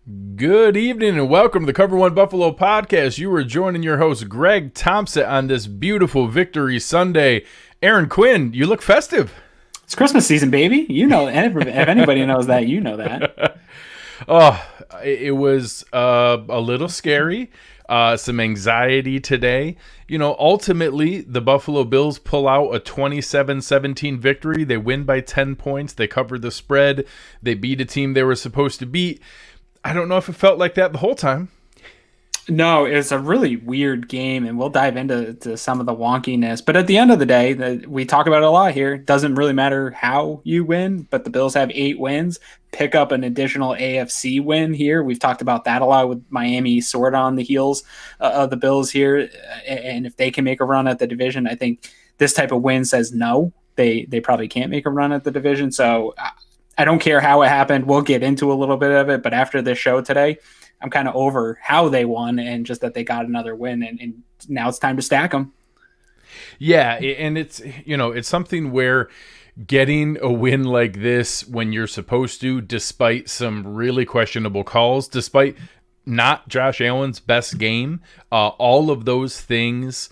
Good evening and welcome to the Cover One Buffalo podcast. You are joining your host Greg Tompsett on this beautiful Victory Sunday. Aaron Quinn, you look festive. It's Christmas season, baby. You know, if anybody knows that, you know that. Oh, it was a little scary. Some anxiety today. You know, ultimately, the Buffalo Bills pull out a 27-17 victory. They win by 10 points. They covered the spread. They beat a team they were supposed to beat. I don't know if it felt like that the whole time. No, it's a really weird game, and we'll dive into some of the wonkiness. But at the end of the day, we talk about it a lot here. It doesn't really matter how you win, but the Bills have 8 wins. Pick up an additional AFC win here. We've talked about that a lot with Miami sort of on the heels of the Bills here. And if they can make a run at the division, I think this type of win says no. They probably can't make a run at the division. So I don't care how it happened. We'll get into a little bit of it. But after this show today, I'm kind of over how they won and just that they got another win. And now it's time to stack them. Yeah, and it's something where getting a win like this when you're supposed to, despite some really questionable calls, despite not Josh Allen's best game, all of those things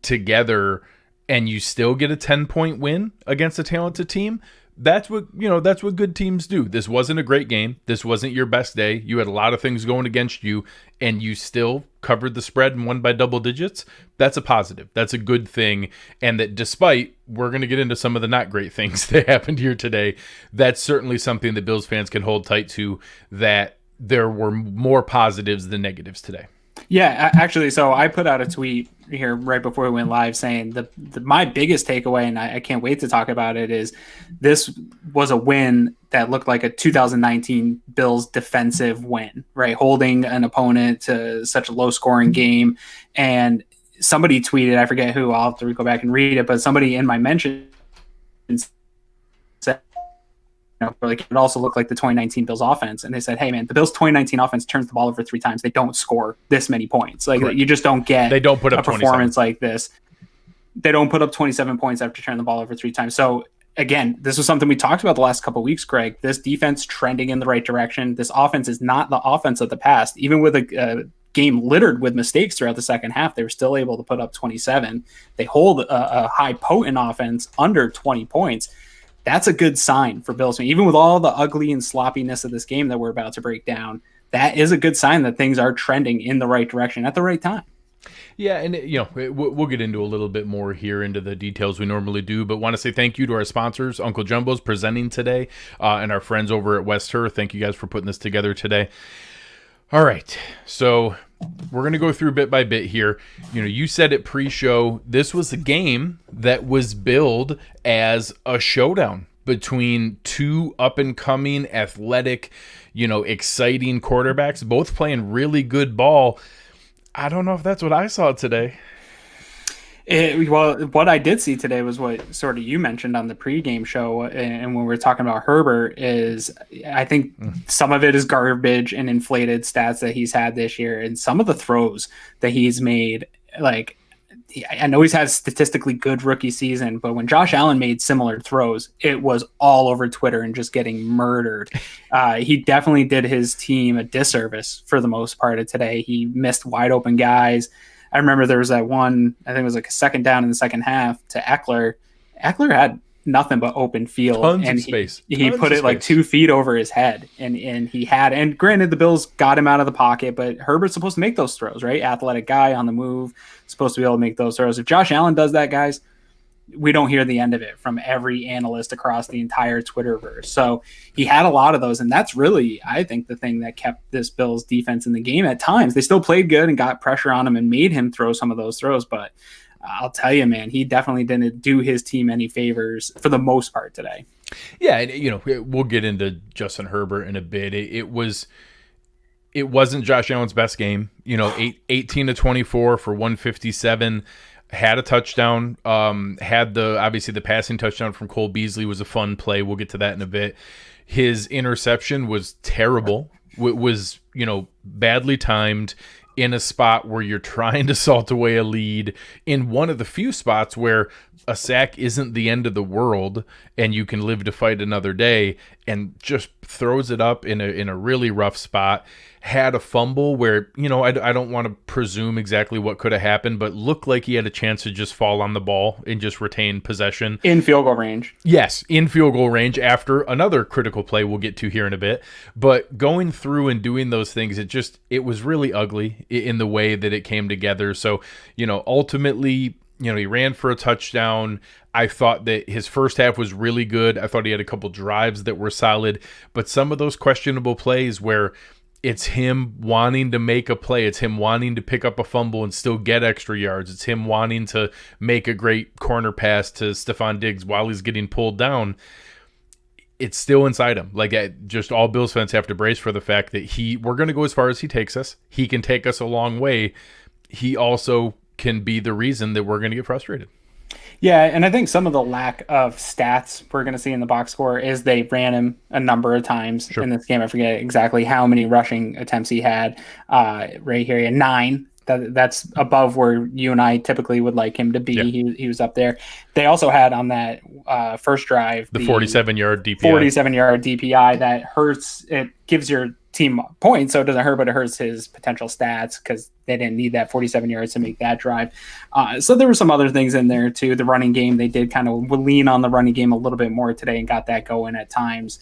together, and you still get a 10-point win against a talented team. That's what good teams do. This wasn't a great game. This wasn't your best day. You had a lot of things going against you, and you still covered the spread and won by double digits. That's a positive. That's a good thing. And that despite, we're going to get into some of the not great things that happened here today, that's certainly something that Bills fans can hold tight to, that there were more positives than negatives today. Yeah, actually, so I put out a tweet here right before we went live saying my biggest takeaway, and I can't wait to talk about it, is this was a win that looked like a 2019 Bills defensive win, right? Holding an opponent to such a low-scoring game. And somebody tweeted, I forget who, I'll have to go back and read it, but somebody in my mentions said, like it also looked like the 2019 Bills offense. And they said, hey man, the Bills 2019 offense turns the ball over 3 times. They don't score this many points. Like Correct. You just don't get they don't put up a performance like this. They don't put up 27 points after turning the ball over 3 times. So again, this was something we talked about the last couple of weeks, Greg. This defense trending in the right direction. This offense is not the offense of the past. Even with a game littered with mistakes throughout the second half, they were still able to put up 27. They hold a high potent offense under 20 points. That's a good sign for Bills. Even with all the ugly and sloppiness of this game that we're about to break down, that is a good sign that things are trending in the right direction at the right time. Yeah, and we'll get into a little bit more here into the details we normally do, but want to say thank you to our sponsors, Uncle Jumbo's presenting today, and our friends over at West Her. Thank you guys for putting this together today. All right, so we're going to go through bit by bit here. You said it pre-show, this was a game that was billed as a showdown between two up-and-coming, athletic, exciting quarterbacks, both playing really good ball. I don't know if that's what I saw today. Well, what I did see today was what sort of you mentioned on the pregame show, and when we were talking about Herbert, is I think some of it is garbage and inflated stats that he's had this year, and some of the throws that he's made, like I know he's had a statistically good rookie season, but when Josh Allen made similar throws, it was all over Twitter and just getting murdered. He definitely did his team a disservice for the most part of today. He missed wide open guys. I remember there was that one, I think it was like a second down in the second half to Eckler. Eckler had nothing but open field. Tons and of space. He put it like 2 feet over his head. And granted, the Bills got him out of the pocket, but Herbert's supposed to make those throws, right? Athletic guy on the move, supposed to be able to make those throws. If Josh Allen does that, guys, we don't hear the end of it from every analyst across the entire Twitterverse. So he had a lot of those, and that's really, I think, the thing that kept this Bills defense in the game at times. They still played good and got pressure on him and made him throw some of those throws, but I'll tell you, man, he definitely didn't do his team any favors for the most part today. Yeah, and, we'll get into Justin Herbert in a bit. It wasn't Josh Allen's best game. 18 to 24 for 157. Had a touchdown, had obviously the passing touchdown from Cole Beasley was a fun play. We'll get to that in a bit. His interception was terrible. It was, badly timed in a spot where you're trying to salt away a lead, in one of the few spots where a sack isn't the end of the world and you can live to fight another day. and just throws it up in a really rough spot. Had a fumble where, I don't want to presume exactly what could have happened, but looked like he had a chance to just fall on the ball and just retain possession. In field goal range. Yes, in field goal range after another critical play we'll get to here in a bit. But going through and doing those things, it was really ugly in the way that it came together. So, ultimately, he ran for a touchdown. I thought that his first half was really good. I thought he had a couple drives that were solid. But some of those questionable plays where it's him wanting to make a play, it's him wanting to pick up a fumble and still get extra yards, it's him wanting to make a great corner pass to Stephon Diggs while he's getting pulled down, it's still inside him. Like, just all Bills fans have to brace for the fact that we're going to go as far as he takes us. He can take us a long way. He also can be the reason that we're going to get frustrated. Yeah, and I think some of the lack of stats we're going to see in the box score is they ran him a number of times in this game. I forget exactly how many rushing attempts he had. Right here, he had 9. That's above where you and I typically would like him to be. Yeah. He was up there. They also had on that first drive the 47-yard DPI. 47-yard DPI that hurts. It gives your team points, so it doesn't hurt, but it hurts his potential stats because they didn't need that 47 yards to make that drive. So there were some other things in there too. The running game, they did kind of lean on the running game a little bit more today and got that going at times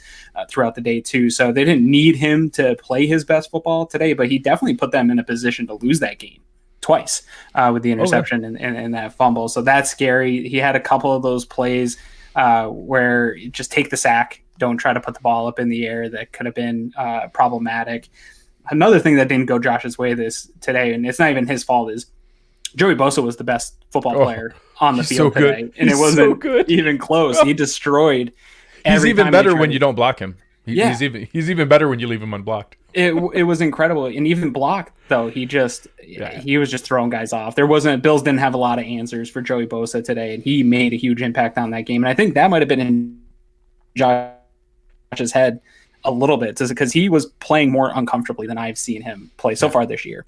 throughout the day too. So they didn't need him to play his best football today, but he definitely put them in a position to lose that game twice with the interception and that fumble. So that's scary. He had a couple of those plays where just take the sack. Don't try to put the ball up in the air. That could have been problematic. Another thing that didn't go Josh's way today, and it's not even his fault, is Joey Bosa was the best football player on the field today. And it wasn't even close. He destroyed He's even better when you don't block him. He's even better when you leave him unblocked. It was incredible. And even blocked, though, he was just throwing guys off. Bills didn't have a lot of answers for Joey Bosa today, and he made a huge impact on that game. And I think that might have been in Josh's head a little bit, because he was playing more uncomfortably than I've seen him play so far this year.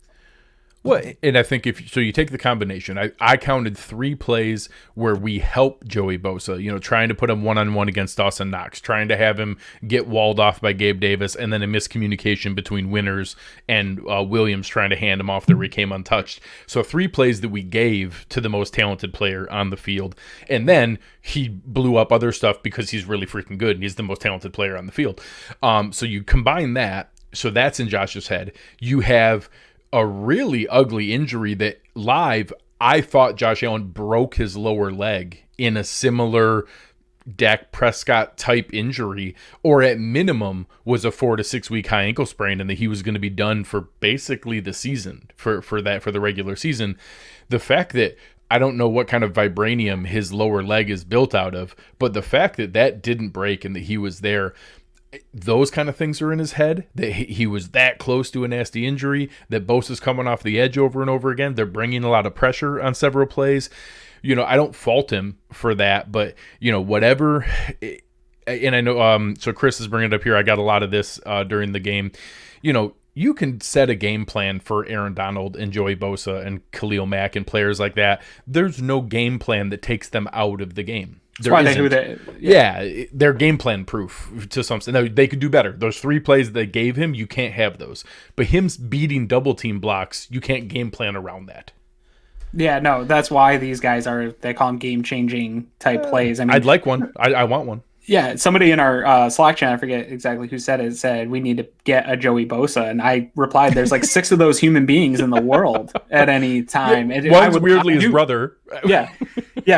Well, and I think if you take the combination, I counted 3 plays where we helped Joey Bosa, trying to put him one-on-one against Dawson Knox, trying to have him get walled off by Gabe Davis, and then a miscommunication between Winters and Williams trying to hand him off there where he came untouched. So 3 plays that we gave to the most talented player on the field. And then he blew up other stuff because he's really freaking good and he's the most talented player on the field. So you combine that, so that's in Josh's head. You have a really ugly injury that live, I thought Josh Allen broke his lower leg in a similar Dak Prescott type injury, or at minimum was a 4 to 6 week high ankle sprain, and that he was going to be done for basically the season for the regular season. The fact that I don't know what kind of vibranium his lower leg is built out of, but the fact that didn't break and that he was there, those kind of things are in his head, that he was that close to a nasty injury, that Bosa's coming off the edge over and over again. They're bringing a lot of pressure on several plays. I don't fault him for that, but, whatever. And I know, so Chris is bringing it up here. I got a lot of this during the game. You can set a game plan for Aaron Donald and Joey Bosa and Khalil Mack and players like that. There's no game plan that takes them out of the game. They're game plan proof to some extent. Now, they could do better. Those 3 plays they gave him, you can't have those. But him beating double team blocks, you can't game plan around that. Yeah, no, that's why these guys they call them game changing type plays. I mean, I'd like one. I want one. Yeah, somebody in our Slack channel, I forget exactly who said it, said we need to get a Joey Bosa, and I replied, "There's like 6 of those human beings in the world at any time." Yeah, one's weirdly his brother. Yeah,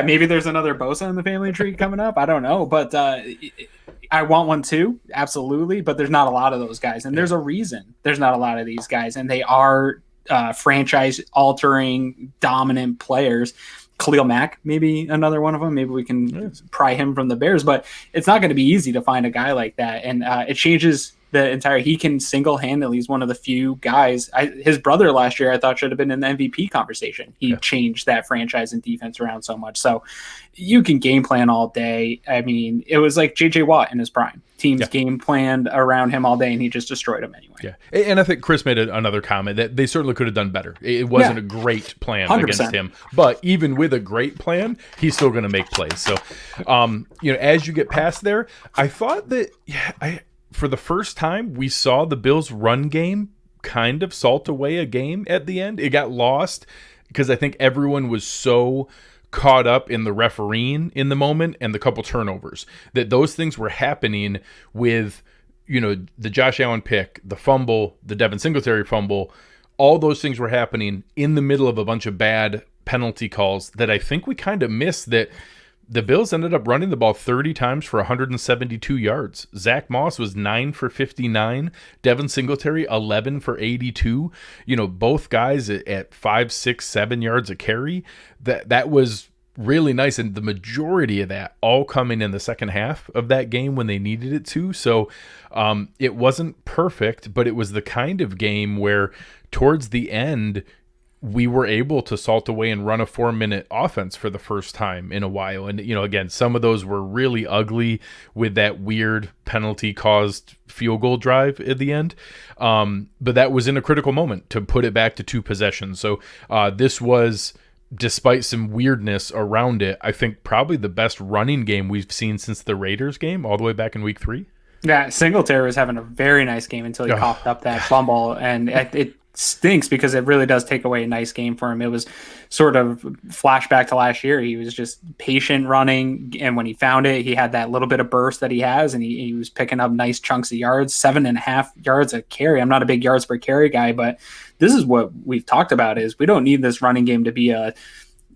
maybe there's another Bosa in the family tree coming up. I don't know, but I want one too, absolutely. But there's not a lot of those guys, and there's a reason there's not a lot of these guys, and they are franchise-altering, dominant players. Khalil Mack, maybe another one of them. Maybe we can pry him from the Bears, but it's not going to be easy to find a guy like that. And it changes the entire. He can single-handedly. He's one of the few guys. His brother last year, I thought, should have been in the MVP conversation. He changed that franchise and defense around so much. So you can game plan all day. I mean, it was like J.J. Watt in his prime. Teams game planned around him all day, and he just destroyed them anyway. Yeah, and I think Chris made another comment that they certainly could have done better. It wasn't a great plan 100%. Against him, but even with a great plan, he's still going to make plays. So, as you get past there, I thought that for the first time we saw the Bills' run game kind of salt away a game at the end. It got lost because I think everyone was so caught up in the refereeing in the moment and the couple turnovers that those things were happening with, the Josh Allen pick, the fumble, the Devin Singletary fumble. All those things were happening in the middle of a bunch of bad penalty calls that I think we kind of missed. That the Bills ended up running the ball 30 times for 172 yards. Zach Moss was 9 for 59. Devin Singletary, 11 for 82. Both guys at 5, 6, 7 yards a carry. That was really nice. And the majority of that all coming in the second half of that game when they needed it to. So it wasn't perfect, but it was the kind of game where towards the end, we were able to salt away and run a 4-minute offense for the first time in a while. And, again, some of those were really ugly with that weird penalty caused field goal drive at the end. But that was in a critical moment to put it back to 2 possessions. So this was, despite some weirdness around it, I think probably the best running game we've seen since the Raiders game all the way back in week 3. Yeah, Singletary was having a very nice game until he coughed up that fumble. And it stinks because it really does take away a nice game for him. It was sort of flashback to last year. He was just patient running, and when he found it, he had that little bit of burst that he has, and he was picking up nice chunks of yards, 7.5 yards a carry. I'm not a big yards per carry guy, but this is what we've talked about is we don't need this running game to be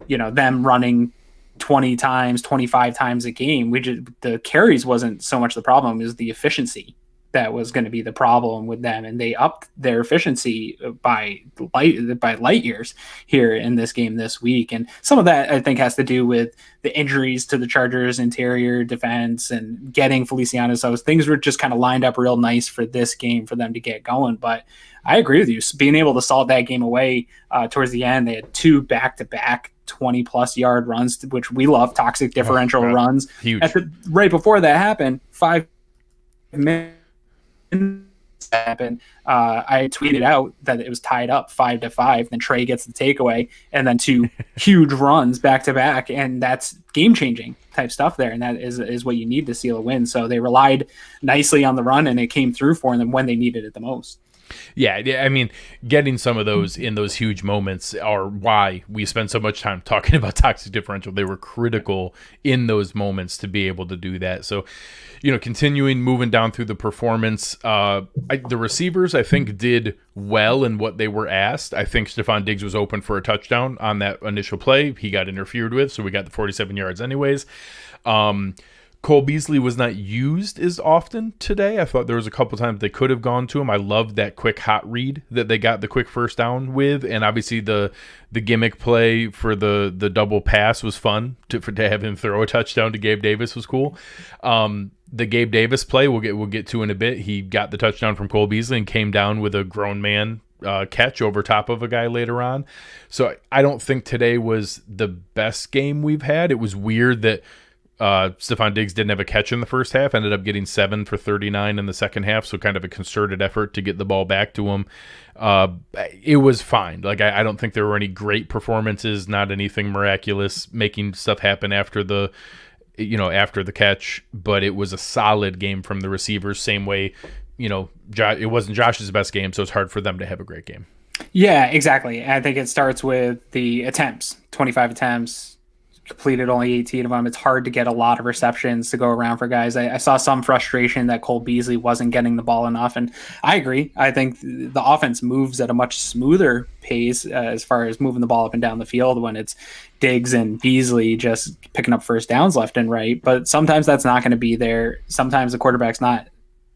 them running 20 times, 25 times a game. The carries wasn't so much the problem, it was the efficiency that was going to be the problem with them, and they upped their efficiency by light years here in this game this week. And some of that I think has to do with the injuries to the Chargers interior defense and getting Feliciano. So things were just kind of lined up real nice for this game for them to get going. But I agree with you, being able to salt that game away towards the end. They had 2 back-to-back 20-plus yard runs, which we love, toxic differential runs. Huge. Right before that happened, 5 minutes happened. I tweeted out that it was tied up 5-5. Then Trey gets the takeaway, and then 2 huge runs back to back, and that's game changing type stuff there. And that is what you need to seal a win. So they relied nicely on the run, and it came through for them when they needed it the most. Yeah, I mean, getting some of those in those huge moments are why we spend so much time talking about toxic differential. They were critical in those moments to be able to do that. So, continuing moving down through the performance, the receivers, I think, did well in what they were asked. I think Stephon Diggs was open for a touchdown on that initial play. He got interfered with, so we got the 47 yards anyways. Cole Beasley was not used as often today. I thought there was a couple times they could have gone to him. I loved that quick hot read that they got the quick first down with, and obviously the gimmick play for the double pass was fun to have him throw a touchdown to Gabe Davis was cool. The Gabe Davis play we'll get to in a bit. He got the touchdown from Cole Beasley and came down with a grown man catch over top of a guy later on. So I don't think today was the best game we've had. It was weird that Stephon Diggs didn't have a catch in the first half, ended up getting 7 for 39 in the second half, so kind of a concerted effort to get the ball back to him. It was fine. Like I don't think there were any great performances, not anything miraculous, making stuff happen after the catch, but it was a solid game from the receivers, same way, it wasn't Josh's best game, so it's hard for them to have a great game. Yeah, exactly. I think it starts with the attempts, 25 attempts, completed only 18 of them. It's hard to get a lot of receptions to go around for guys. I saw some frustration that Cole Beasley wasn't getting the ball enough, and I agree. I think the offense moves at a much smoother pace as far as moving the ball up and down the field when it's Diggs and Beasley just picking up first downs left and right. But sometimes that's not going to be there. Sometimes the quarterback's not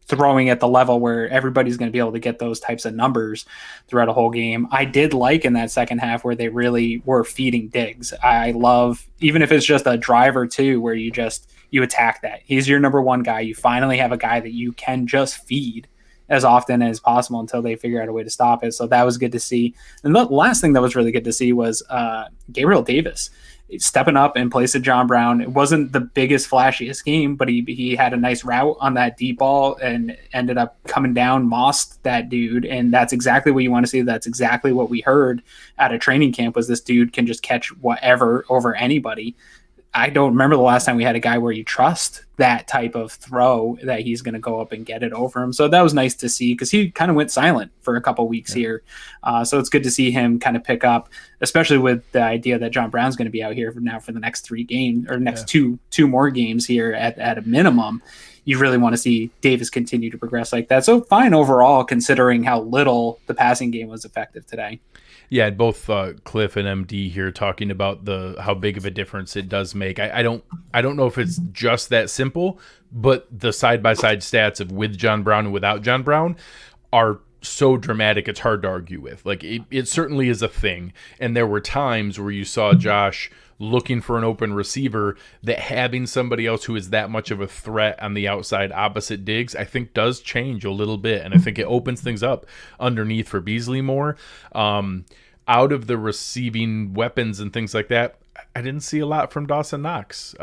throwing at the level where everybody's going to be able to get those types of numbers throughout a whole game. I did like in that second half where they really were feeding Diggs. I love, even if it's just a drive or two where you attack that. He's your number one guy. You finally have a guy that you can just feed as often as possible until they figure out a way to stop it. So that was good to see. And the last thing that was really good to see was Gabriel Davis stepping up in place of John Brown. It wasn't the biggest, flashiest game, but he had a nice route on that deep ball and ended up coming down, mossed that dude. And that's exactly what you want to see. That's exactly what we heard at a training camp, was this dude can just catch whatever over anybody. I don't remember the last time we had a guy where you trust that type of throw that he's going to go up and get it over him. So that was nice to see, because he kind of went silent for a couple weeks here. So it's good to see him kind of pick up, especially with the idea that John Brown's going to be out here now for the next 3 games, or next two more games here at a minimum. You really want to see Davis continue to progress like that. So fine overall, considering how little the passing game was effective today. Yeah, both Cliff and MD here talking about how big of a difference it does make. I don't know if it's just that simple, but the side-by-side stats of with John Brown and without John Brown are so dramatic it's hard to argue with. Like, it certainly is a thing. And there were times where you saw Josh looking for an open receiver, that having somebody else who is that much of a threat on the outside opposite Diggs, I think does change a little bit. And I think it opens things up underneath for Beasley more. Out of the receiving weapons and things like that, I didn't see a lot from Dawson Knox.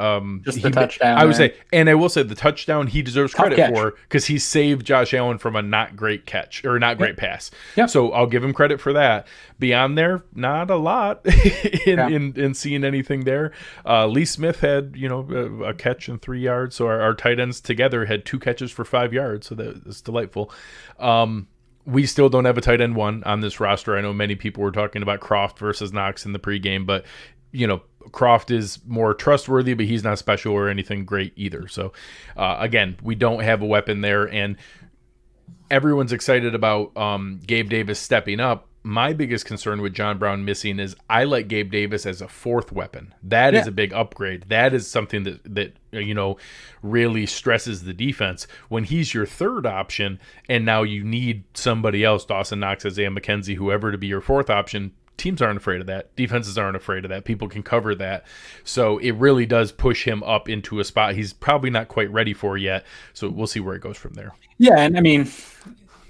Just the touchdown. I would say, and I will say, the touchdown he deserves credit for, because he saved Josh Allen from a not great catch, or not great pass. Yep. So I'll give him credit for that. Beyond there, not a lot in seeing anything there. Lee Smith had a catch and 3 yards. So our tight ends together had 2 catches for 5 yards. So that's delightful. We still don't have a tight end 1 on this roster. I know many people were talking about Croft versus Knox in the pregame, but Croft is more trustworthy, but he's not special or anything great either. So again, we don't have a weapon there, and everyone's excited about Gabe Davis stepping up. My biggest concern with John Brown missing is I like Gabe Davis as a 4th weapon. That is a big upgrade. That is something that really stresses the defense. When he's your 3rd option and now you need somebody else, Dawson Knox, Isaiah McKenzie, whoever, to be your 4th option, teams aren't afraid of that. Defenses aren't afraid of that. People can cover that. So it really does push him up into a spot he's probably not quite ready for yet. So we'll see where it goes from there. Yeah, and I mean,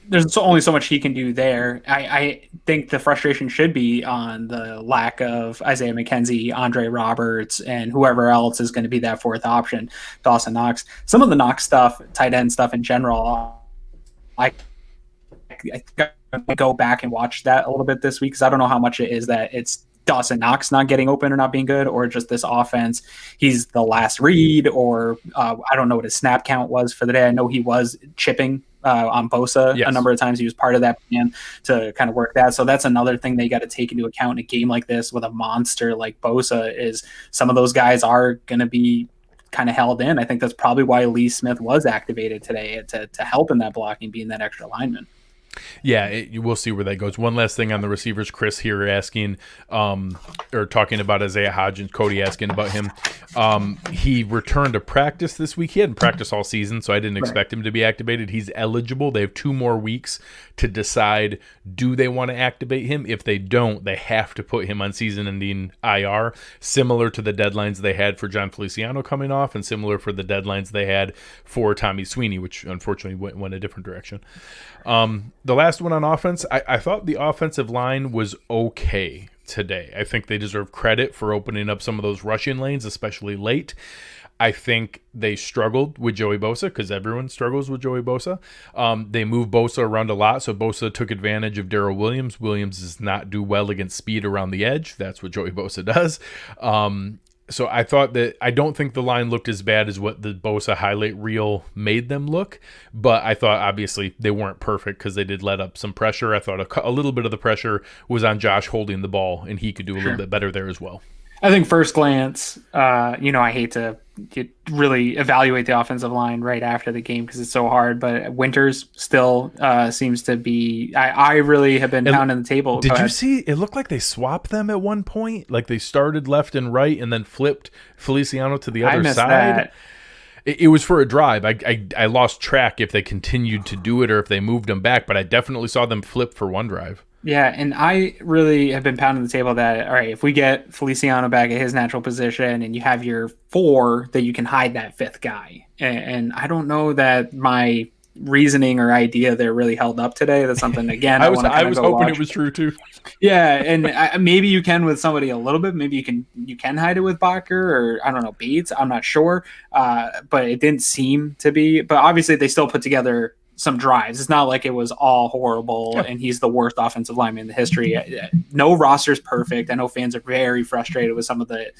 there's only so much he can do there. I think the frustration should be on the lack of Isaiah McKenzie, Andre Roberts, and whoever else is going to be that 4th option, Dawson Knox. Some of the Knox stuff, tight end stuff in general, I go back and watch that a little bit this week, because I don't know how much it is that it's Dawson Knox not getting open or not being good, or just this offense, he's the last read, or I don't know what his snap count was for the day. I know he was chipping on Bosa a number of times. He was part of that plan to kind of work that. So that's another thing they got to take into account in a game like this with a monster like Bosa, is some of those guys are going to be kind of held in. I think that's probably why Lee Smith was activated today, to help in that blocking, being that extra lineman. Yeah, we'll see where that goes. One last thing on the receivers. Chris here asking, or talking about Isaiah Hodgins. Cody asking about him. He returned to practice this week. He hadn't practiced all season, so I didn't expect him to be activated. He's eligible. They have 2 more weeks to decide, do they want to activate him? If they don't, they have to put him on season-ending IR, similar to the deadlines they had for John Feliciano coming off, and similar for the deadlines they had for Tommy Sweeney, which unfortunately went a different direction. The last one on offense, I thought the offensive line was okay today. I think they deserve credit for opening up some of those rushing lanes, especially late. I think they struggled with Joey Bosa, because everyone struggles with Joey Bosa. They moved Bosa around a lot, so Bosa took advantage of Darrell Williams. Williams does not do well against speed around the edge. That's what Joey Bosa does. So I don't think the line looked as bad as what the Bosa highlight reel made them look, but I thought obviously they weren't perfect, because they did let up some pressure. I thought a little bit of the pressure was on Josh holding the ball, and he could do a little bit better there as well. I think first glance, I hate to really evaluate the offensive line right after the game because it's so hard, but Winters still seems to be, I really have been pounding the table. Did you see, it looked like they swapped them at one point? Like they started left and right and then flipped Feliciano to the other side? That. It was for a drive. I lost track if they continued to do it or if they moved them back, but I definitely saw them flip for one drive. Yeah, and I really have been pounding the table that, all right, if we get Feliciano back at his natural position and you have your 4, that you can hide that 5th guy. And I don't know that my reasoning or idea there really held up today. That's something, again, I I was want to kind of go hoping watch. it was true too. Yeah, and maybe you can with somebody a little bit. Maybe you can hide it with Bacher, or I don't know, Bates. I'm not sure, but it didn't seem to be. But obviously, they still put together some drives. It's not like it was all horrible, and he's the worst offensive lineman in the history. No roster's perfect. I know fans are very frustrated with some of the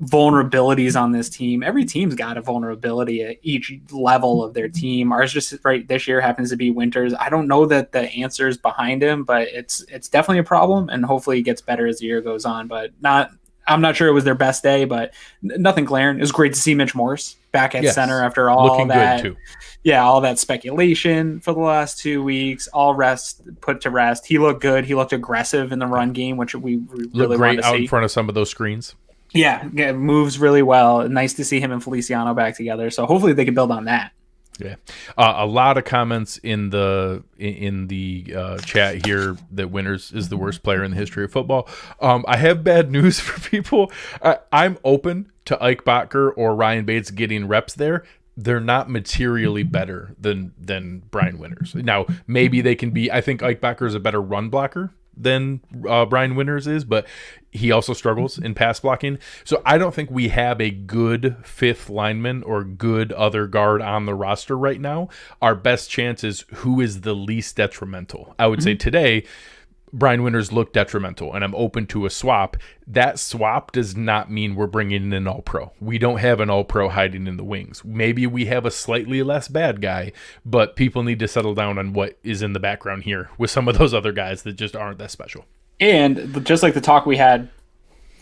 vulnerabilities on this team. Every team's got a vulnerability at each level of their team. Ours just right this year happens to be Winters. I don't know that the answer is behind him, but it's definitely a problem, and hopefully it gets better as the year goes on. But I'm not sure it was their best day, but nothing glaring. It was great to see Mitch Morse back at center after all looking that. good too. Yeah, all that speculation for the last 2 weeks, all put to rest. He looked good. He looked aggressive in the run game, which we really looked great wanted to see. out in front of some of those screens. Yeah, moves really well. Nice to see him and Feliciano back together. So hopefully they can build on that. Yeah, a lot of comments in the chat here that Winters is the worst player in the history of football. I have bad news for people. I'm open to Ike Bacher or Ryan Bates getting reps there. They're not materially better than Brian Winters. Now, maybe they can be. I think Ike Bacher is a better run blocker than Brian Winters is, but he also struggles in pass blocking. So I don't think we have a good fifth lineman or good other guard on the roster right now. Our best chance is who is the least detrimental. I would say today, Brian Winters looked detrimental, and I'm open to a swap. That swap does not mean we're bringing in an all-pro. We don't have an all-pro hiding in the wings. Maybe we have a slightly less bad guy, but people need to settle down on what is in the background here with some of those other guys that just aren't that special. And just like the talk we had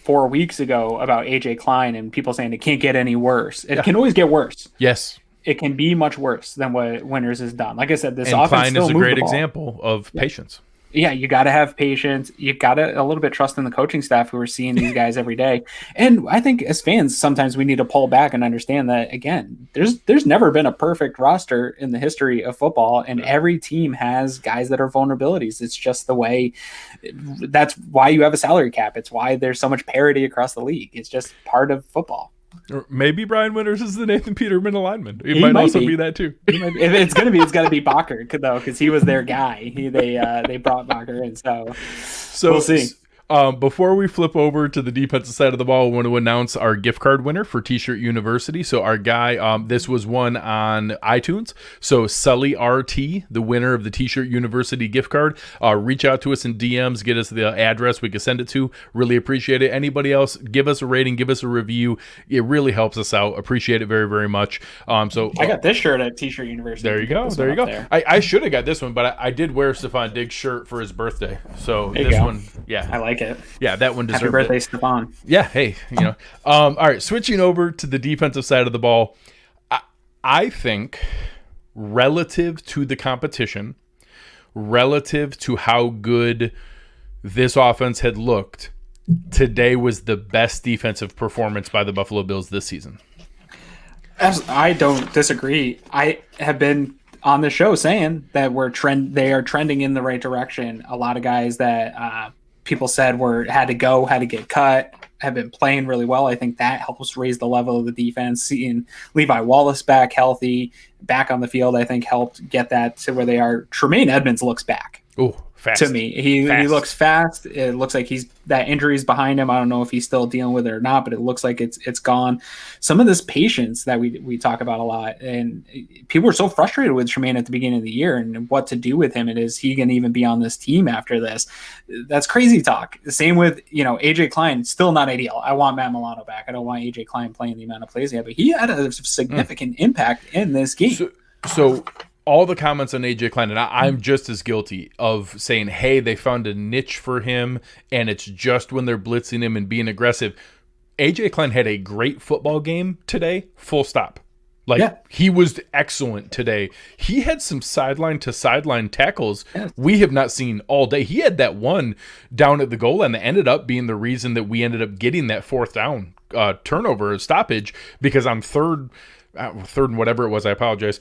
4 weeks ago about AJ Klein and people saying it can't get any worse. It can always get worse. Yes. It can be much worse than what Winters has done. Like I said, this and offense Klein still is a moved great the ball. example of patience. Yeah, you got to have patience. You got to a little bit trust in the coaching staff who are seeing these guys every day. And I think as fans, sometimes we need to pull back and understand that, again, there's never been a perfect roster in the history of football, and every team has guys that are vulnerabilities. It's just the way. That's why you have a salary cap. It's why there's so much parity across the league. It's just part of football. Or maybe Brian Winters is the Nathan Peterman alignment. It might also be that too. If it's going to be, it's got to be Bacher though, because he was their guy. They brought Bacher in, so we'll see. Before we flip over to the defensive side of the ball, we want to announce our gift card winner for T-Shirt University. So our guy, this was one on iTunes. So Sully RT, the winner of the T-Shirt University gift card. Reach out to us in DMs, get us the address we can send it to. Really appreciate it. Anybody else, give us a rating, give us a review. It really helps us out. Appreciate it very, very much. So I got this shirt at T-Shirt University. There you go. There you go. I should have got this one, but I did wear Stephon Diggs' shirt for his birthday. So this one, yeah, I like it. Yeah, that one deserved Happy birthday, it. Stephon. Yeah, hey, all right, switching over to the defensive side of the ball, I think relative to the competition, relative to how good this offense had looked, today was the best defensive performance by the Buffalo Bills this season. I don't disagree. I have been on the show saying that they are trending in the right direction. A lot of guys that people said had to get cut, have been playing really well. I think that helps raise the level of the defense. Seeing Levi Wallace back healthy, back on the field, I think helped get that to where they are. Tremaine Edmonds looks back. Oh, fast. To me, he looks fast. It looks like that injury's behind him. I don't know if he's still dealing with it or not, but it looks like it's gone. Some of this patience that we talk about a lot, and people were so frustrated with Tremaine at the beginning of the year and what to do with him, and is he going to even be on this team after this? That's crazy talk. The same with AJ Klein, still not ideal. I want Matt Milano back. I don't want AJ Klein playing the amount of plays he had, but he had a significant impact in this game. So all the comments on AJ Klein, and I'm just as guilty of saying, hey, they found a niche for him, and it's just when they're blitzing him and being aggressive. AJ Klein had a great football game today, full stop. He was excellent today. He had some sideline-to-sideline tackles we have not seen all day. He had that one down at the goal line that ended up being the reason that we ended up getting that fourth down turnover stoppage, because on third and whatever it was, I apologize.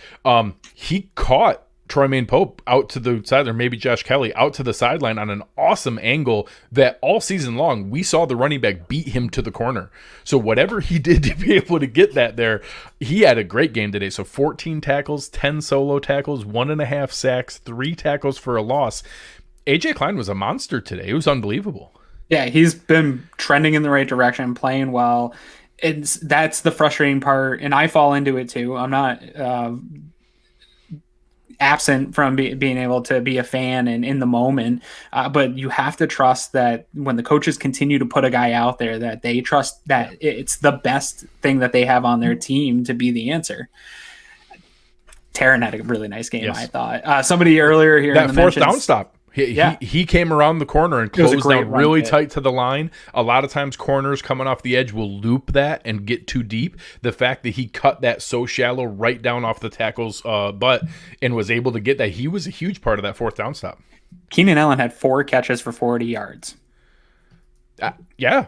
He caught Troymaine Pope out to the side, or maybe Josh Kelly out to the sideline on an awesome angle that all season long we saw the running back beat him to the corner. So whatever he did to be able to get that there, he had a great game today. So 14 tackles, 10 solo tackles, 1.5 sacks, 3 tackles for a loss. AJ Klein was a monster today. It was unbelievable. Yeah, he's been trending in the right direction, playing well. That's the frustrating part, and I fall into it too. I'm not absent from being able to be a fan and in the moment, but you have to trust that when the coaches continue to put a guy out there, that they trust that it's the best thing that they have on their team to be the answer. Taron had a really nice game, yes. I thought. Somebody earlier here that in the fourth down stop. He came around the corner and closed down really tight to the line. A lot of times corners coming off the edge will loop that and get too deep. The fact that he cut that so shallow right down off the tackle's butt and was able to get that, he was a huge part of that fourth down stop. Keenan Allen had 4 catches for 40 yards. Yeah.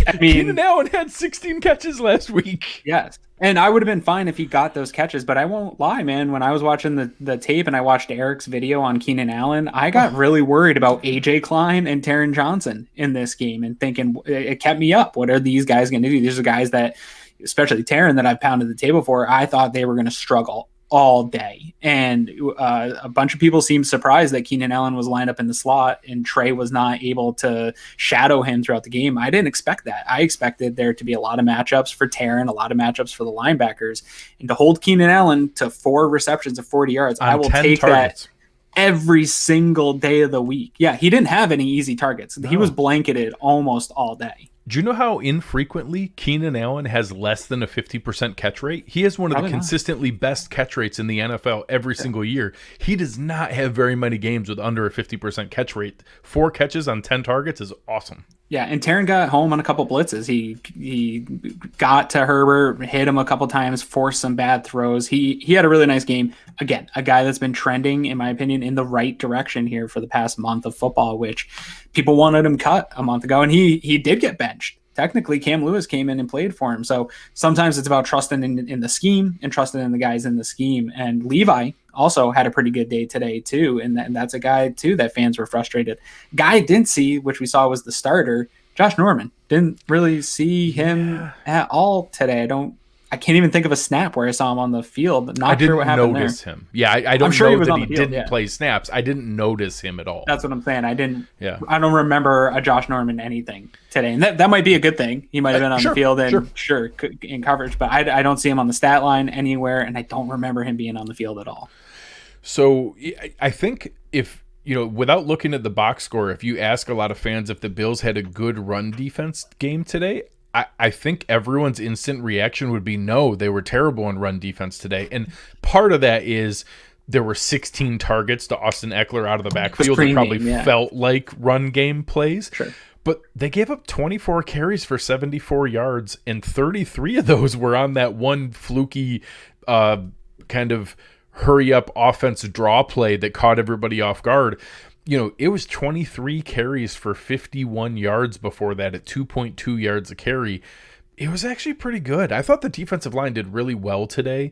I mean, Keenan Allen had 16 catches last week. Yes. And I would have been fine if he got those catches, but I won't lie, man. When I was watching the tape and I watched Eric's video on Keenan Allen, I got really worried about AJ Klein and Taron Johnson in this game and thinking it kept me up. What are these guys going to do? These are guys that, especially Taron, that I've pounded the table for. I thought they were going to struggle all day. And a bunch of people seemed surprised that Keenan Allen was lined up in the slot and Trey was not able to shadow him throughout the game. I didn't expect that. I expected there to be a lot of matchups for Taron, a lot of matchups for the linebackers, and to hold Keenan Allen to 4 receptions of 40 yards. I will take targets. That every single day of the week. Yeah, he didn't have any easy targets. No. He was blanketed almost all day. Do you know how infrequently Keenan Allen has less than a 50% catch rate? He has one of the consistently best catch rates in the NFL every single year. He does not have very many games with under a 50% catch rate. 4 catches on 10 targets is awesome. Yeah, and Taron got home on a couple blitzes. He got to Herbert, hit him a couple times, forced some bad throws. He had a really nice game. Again, a guy that's been trending, in my opinion, in the right direction here for the past month of football, which people wanted him cut a month ago, and he did get benched. Technically, Cam Lewis came in and played for him. So sometimes it's about trusting in the scheme and trusting in the guys in the scheme. And Levi also had a pretty good day today, too. And that's a guy, too, that fans were frustrated. Guy I didn't see, which we saw was the starter, Josh Norman. Didn't really see him at all today. I can't even think of a snap where I saw him on the field. Not sure what happened there. I didn't notice him. Yeah, I don't know that he didn't play snaps. I didn't notice him at all. That's what I'm saying. I don't remember a Josh Norman anything today. And that might be a good thing. He might have been on the field and in coverage, but I don't see him on the stat line anywhere, and I don't remember him being on the field at all. So I think if, without looking at the box score, if you ask a lot of fans if the Bills had a good run defense game today, I think everyone's instant reaction would be no, they were terrible in run defense today. And part of that is there were 16 targets to Austin Eckler out of the backfield that probably felt like run game plays. Sure. But they gave up 24 carries for 74 yards, and 33 of those were on that one fluky kind of hurry-up offense draw play that caught everybody off guard. It was 23 carries for 51 yards before that at 2.2 yards a carry. It was actually pretty good. I thought the defensive line did really well today.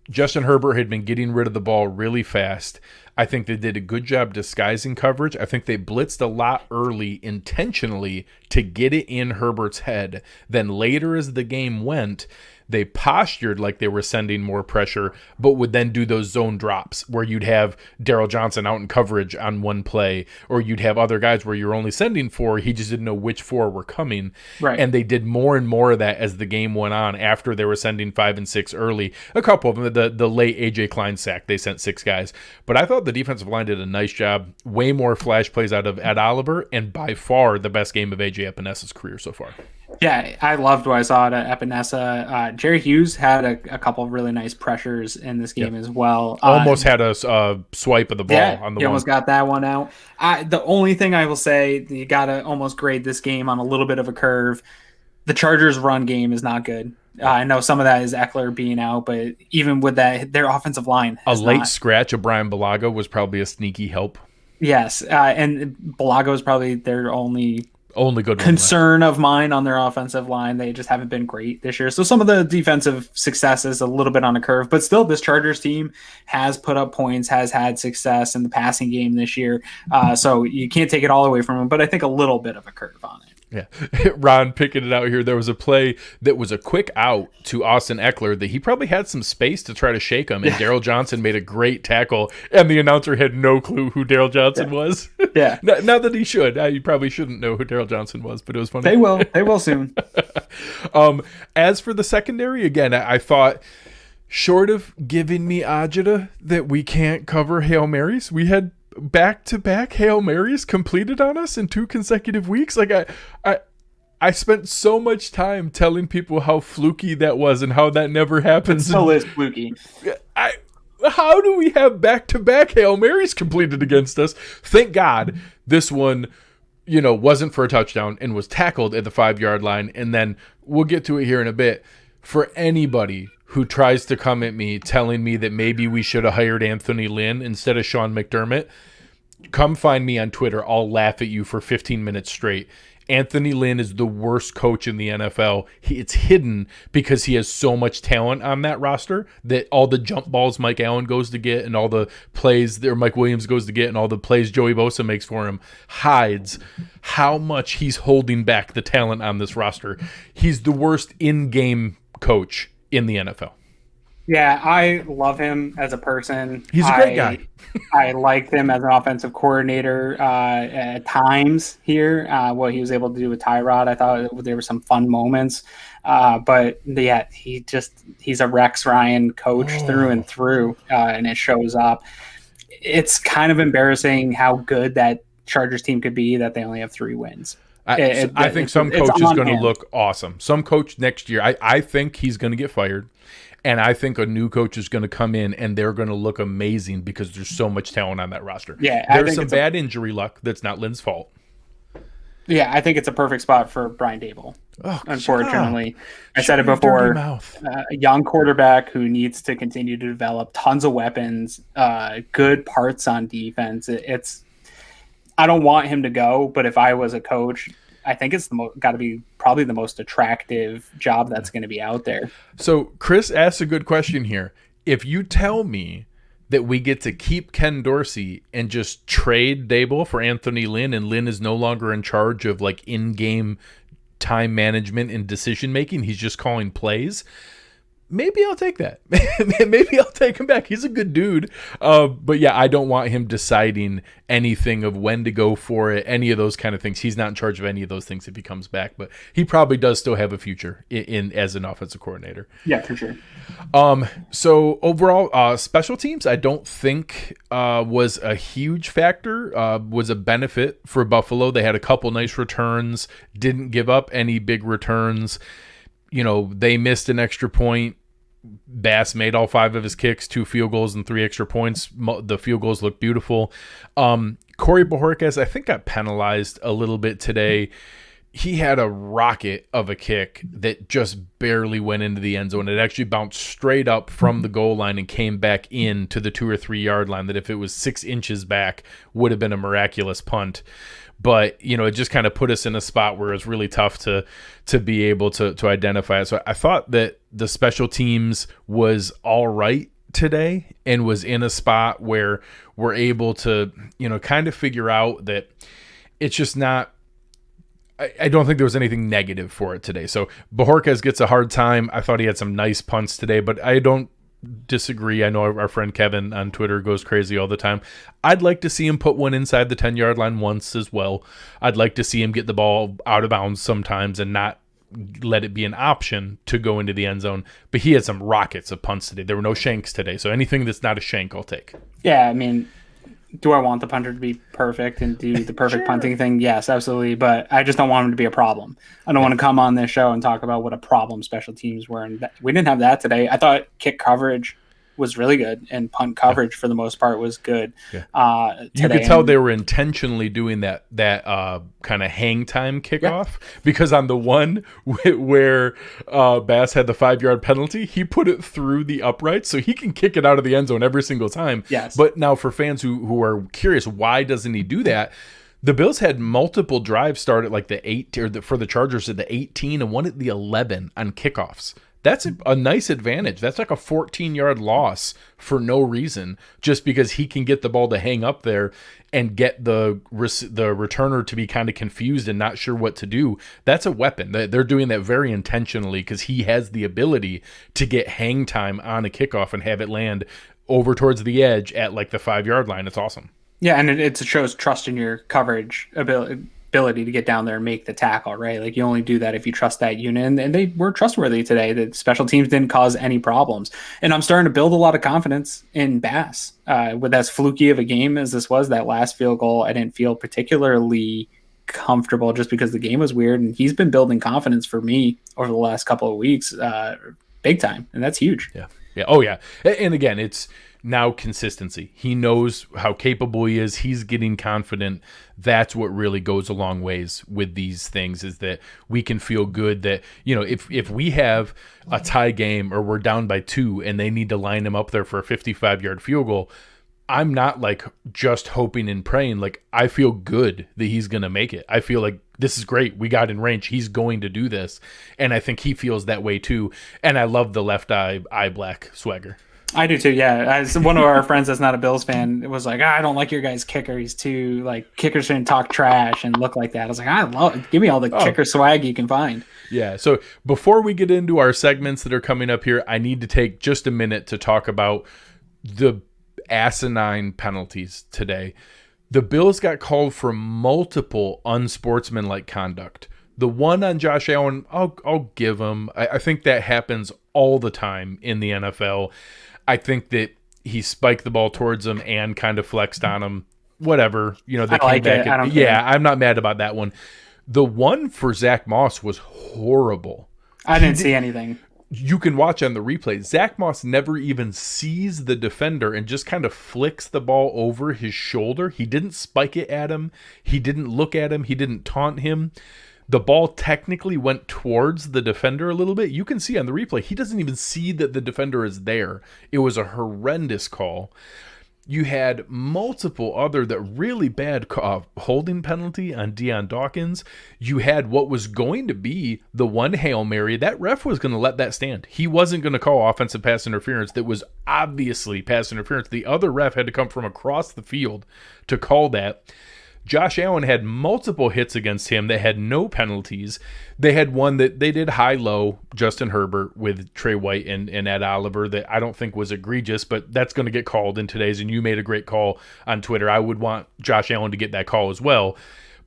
Justin Herbert had been getting rid of the ball really fast. I think they did a good job disguising coverage. I think they blitzed a lot early intentionally to get it in Herbert's head. Then later as the game went, they postured like they were sending more pressure, but would then do those zone drops where you'd have Darryl Johnson out in coverage on one play, or you'd have other guys where you're only sending 4. He just didn't know which 4 were coming. Right. And they did more and more of that as the game went on after they were sending 5 and 6 early. A couple of them, the late AJ Klein sack, they sent 6 guys. But I thought the defensive line did a nice job. Way more flash plays out of Ed Oliver, and by far the best game of AJ Epenesa's career so far. Yeah, I loved what I saw at Epinesa. Jerry Hughes had a couple of really nice pressures in this game as well. Almost had a swipe of the ball on the he almost got that one out. The only thing I will say, you got to almost grade this game on a little bit of a curve. The Chargers' run game is not good. I know some of that is Eckler being out, but even with that, their offensive line scratch of Brian Bulaga was probably a sneaky help. Yes, and Bulaga was probably their only Only good one concern of mine on their offensive line. They just haven't been great this year. So some of the defensive success is a little bit on a curve, but still this Chargers team has put up points, has had success in the passing game this year. So you can't take it all away from them, but I think a little bit of a curve on it. Yeah. Ron picking it out here. There was a play that was a quick out to Austin Eckler that he probably had some space to try to shake him. And Daryl Johnson made a great tackle. And the announcer had no clue who Daryl Johnson was. Yeah. Not that he should. You probably shouldn't know who Daryl Johnson was, but it was funny. They will. They will soon. As for the secondary, again, I thought, short of giving me agita that we can't cover Hail Marys, we had back-to-back Hail Marys completed on us in 2 consecutive weeks. Like I spent so much time telling people how fluky that was and how that never happens. It still is fluky. How do we have back-to-back Hail Marys completed against us? Thank God this one, wasn't for a touchdown and was tackled at the 5-yard line. And then we'll get to it here in a bit. For anybody who tries to come at me telling me that maybe we should have hired Anthony Lynn instead of Sean McDermott, come find me on Twitter. I'll laugh at you for 15 minutes straight. Anthony Lynn is the worst coach in the NFL. It's hidden because he has so much talent on that roster that all the jump balls Mike Allen goes to get and all the plays that Mike Williams goes to get and all the plays Joey Bosa makes for him hides how much he's holding back the talent on this roster. He's the worst in-game coach in the NFL. Yeah, I love him as a person. He's a great guy. I liked him as an offensive coordinator at times here. What he was able to do with Tyrod, I thought there were some fun moments. But yeah, he's a Rex Ryan coach through and through, and it shows up. It's kind of embarrassing how good that Chargers team could be that they only have 3 wins. I think some coach is going to look awesome. Some coach next year, I think he's going to get fired. And I think a new coach is going to come in and they're going to look amazing because there's so much talent on that roster. Yeah, there's some bad injury luck that's not Lynn's fault. Yeah, I think it's a perfect spot for Brian Dable. Unfortunately, I said it before. A young quarterback who needs to continue to develop tons of weapons, good parts on defense. I don't want him to go, but if I was a coach, I think it's got to be probably the most attractive job that's going to be out there. So Chris asks a good question here. If you tell me that we get to keep Ken Dorsey and just trade Dable for Anthony Lynn, and Lynn is no longer in charge of like in-game time management and decision making, he's just calling plays, maybe I'll take that. Maybe I'll take him back. He's a good dude. But yeah, I don't want him deciding anything of when to go for it, any of those kind of things. He's not in charge of any of those things if he comes back, but he probably does still have a future in as an offensive coordinator. Yeah, for sure. So overall, special teams, I don't think was a huge factor, was a benefit for Buffalo. They had a couple nice returns, didn't give up any big returns. They missed an extra point. Bass made all 5 of his kicks, 2 field goals and 3 extra points. The field goals look beautiful. Corey Bojorquez, I think, got penalized a little bit today. He had a rocket of a kick that just barely went into the end zone. It actually bounced straight up from the goal line and came back in to the 2 or 3 yard line that if it was 6 inches back would have been a miraculous punt. But, it just kind of put us in a spot where it's really tough to be able to identify it. So I thought that the special teams was all right today and was in a spot where we're able to, kind of figure out that it's just not, I don't think there was anything negative for it today. So Bojorquez gets a hard time. I thought he had some nice punts today, but I don't disagree. I know our friend Kevin on Twitter goes crazy all the time. I'd like to see him put one inside the 10-yard line once as well. I'd like to see him get the ball out of bounds sometimes and not let it be an option to go into the end zone. But he had some rockets of punts today. There were no shanks today. So anything that's not a shank, I'll take. Yeah, I mean, do I want the punter to be perfect and do the perfect punting thing? Yes, absolutely. But I just don't want him to be a problem. I don't want to come on this show and talk about what a problem special teams were. And we didn't have that today. I thought kick coverage was really good, and punt coverage for the most part was good. Yeah. You could tell they were intentionally doing that kind of hang time kickoff, because on the one where Bass had the 5-yard penalty, he put it through the uprights, so he can kick it out of the end zone every single time. Yes. But now for fans who are curious, why doesn't he do that? The Bills had multiple drives start at like the 8 for the Chargers at the 18 and one at the 11 on kickoffs. That's a nice advantage. That's like a 14-yard loss for no reason, just because he can get the ball to hang up there and get the returner to be kind of confused and not sure what to do. That's a weapon. They're doing that very intentionally because he has the ability to get hang time on a kickoff and have it land over towards the edge at like the 5-yard line. It's awesome. Yeah, and it shows trust in your coverage ability to get down there and make the tackle, right? Like you only do that if you trust that unit, and they were trustworthy today. The special teams didn't cause any problems, and I'm starting to build a lot of confidence in Bass. With as fluky of a game as this was, that last field goal, I didn't feel particularly comfortable just because the game was weird, and he's been building confidence for me over the last couple of weeks, big time, and that's huge. Yeah. Oh yeah. And again, it's now consistency. He knows how capable he is. He's getting confident. That's what really goes a long ways with these things, is that we can feel good that, if we have a tie game or we're down by 2 and they need to line him up there for a 55-yard field goal, I'm not like just hoping and praying. Like, I feel good that he's going to make it. I feel like this is great. We got in range. He's going to do this. And I think he feels that way too. And I love the left eye black swagger. I do too, yeah. As one of our friends that's not a Bills fan was like, I don't like your guys' kicker. He's too, like, kickers shouldn't talk trash and look like that. I was like, I love it. Give me all the kicker swag you can find. Yeah, so before we get into our segments that are coming up here, I need to take just a minute to talk about the asinine penalties today. The Bills got called for multiple unsportsmanlike conduct. The one on Josh Allen, I'll give him. I think that happens all the time in the NFL. I think that he spiked the ball towards him and kind of flexed on him. Whatever. They came back. I'm not mad about that one. The one for Zach Moss was horrible. I didn't see anything. You can watch on the replay. Zach Moss never even sees the defender and just kind of flicks the ball over his shoulder. He didn't spike it at him. He didn't look at him. He didn't taunt him. The ball technically went towards the defender a little bit. You can see on the replay, he doesn't even see that the defender is there. It was a horrendous call. You had multiple other that really bad holding penalty on Deion Dawkins. You had what was going to be the one Hail Mary. That ref was going to let that stand. He wasn't going to call offensive pass interference. That was obviously pass interference. The other ref had to come from across the field to call that. Josh Allen had multiple hits against him that had no penalties. They had one that they did high-low, Justin Herbert with Trey White and Ed Oliver, that I don't think was egregious, but that's going to get called in today's, and you made a great call on Twitter. I would want Josh Allen to get that call as well.